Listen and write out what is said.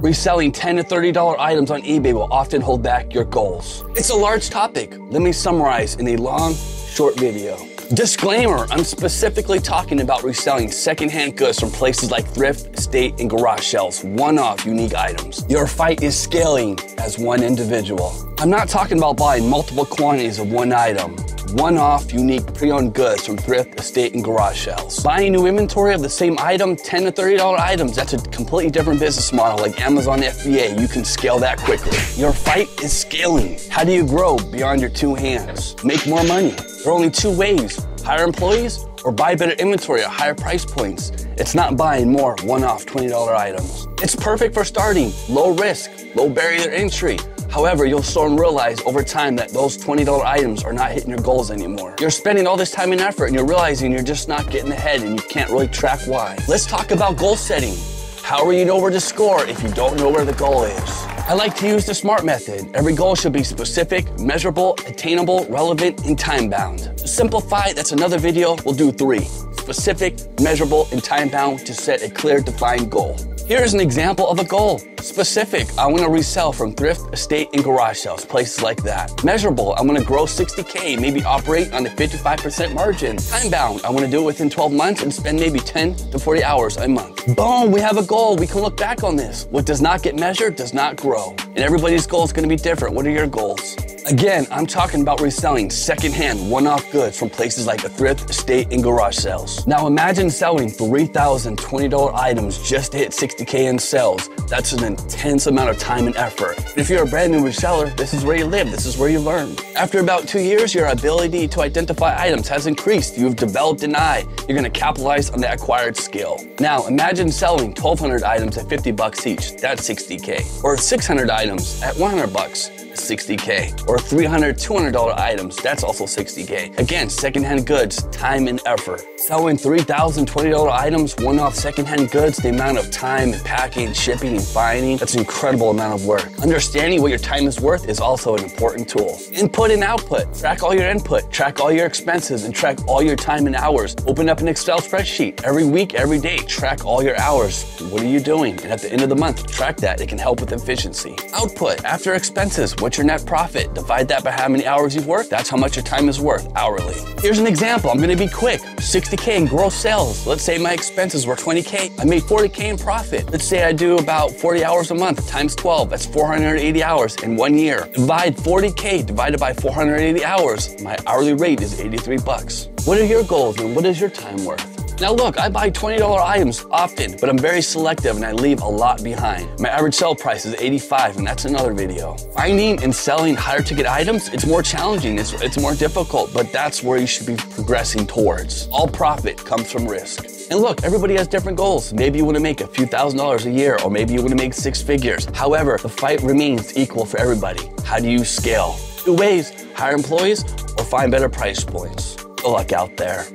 Reselling $10 to $30 items on eBay will often hold back your goals. It's a large topic. Let me summarize in a long, short video. Disclaimer, I'm specifically talking about reselling secondhand goods from places like thrift, estate, and garage sales, one-off unique items. Your fight is scaling as one individual. I'm not talking about buying multiple quantities of one item. One-off, unique, pre-owned goods from thrift, estate, and garage sales. Buying new inventory of the same item, $10 to $30 items, that's a completely different business model like Amazon FBA. You can scale that quickly. Your fight is scaling. How do you grow beyond your two hands? Make more money. There are only two ways: hire employees or buy better inventory at higher price points. It's not buying more one-off $20 items. It's perfect for starting, low risk, low barrier entry. However, you'll soon realize over time that those $20 items are not hitting your goals anymore. You're spending all this time and effort and you're realizing you're just not getting ahead and you can't really track why. Let's talk about goal setting. How will you know where to score if you don't know where the goal is? I like to use the SMART method. Every goal should be specific, measurable, attainable, relevant, and time-bound. To simplify, that's another video. We'll do 3. Specific, measurable, and time-bound to set a clear, defined goal. Here's an example of a goal. Specific, I want to resell from thrift, estate, and garage sales, places like that. Measurable, I want to grow 60K, maybe operate on a 55% margin. Time-bound, I want to do it within 12 months and spend maybe 10 to 40 hours a month. Boom, we have a goal. We can look back on this. What does not get measured does not grow. And everybody's goal is going to be different. What are your goals? Again, I'm talking about reselling secondhand, one-off goods from places like a thrift, estate, and garage sales. Now imagine selling 3,000 $20 items just to hit 60K in sales. That's an intense amount of time and effort. If you're a brand new reseller, this is where you live, this is where you learn. After about 2 years, your ability to identify items has increased. You've developed an eye. You're gonna capitalize on that acquired skill. Now imagine selling 1,200 items at 50 bucks each, that's 60K. Or 600 items at 100 bucks. 60K, or 300, $200 items, that's also 60K. Again, secondhand goods, time and effort. Selling 3,000 $20 items, one-off secondhand goods, the amount of time and packing, shipping, and binding, that's an incredible amount of work. Understanding what your time is worth is also an important tool. Input and output. Track all your input, track all your expenses, and track all your time and hours. Open up an Excel spreadsheet. Every week, every day, track all your hours. What are you doing? And at the end of the month, track that. It can help with efficiency. Output. After expenses, what's your net profit? Divide that by how many hours you've worked. That's how much your time is worth hourly. Here's an example. I'm gonna be quick. 60K in gross sales. Let's say my expenses were 20K. I made 40K in profit. Let's say I do about 40 hours a month times 12. That's 480 hours in 1 year. Divide 40K divided by 480 hours. My hourly rate is 83 bucks. What are your goals and what is your time worth? Now look, I buy $20 items often, but I'm very selective and I leave a lot behind. My average sell price is 85, and that's another video. Finding and selling higher ticket items, it's more challenging, it's more difficult, but that's where you should be progressing towards. All profit comes from risk. And look, everybody has different goals. Maybe you want to make a few $1,000s a year, or maybe you want to make 6 figures. However, the fight remains equal for everybody. How do you scale? 2 ways: hire employees or find better price points. Good luck out there.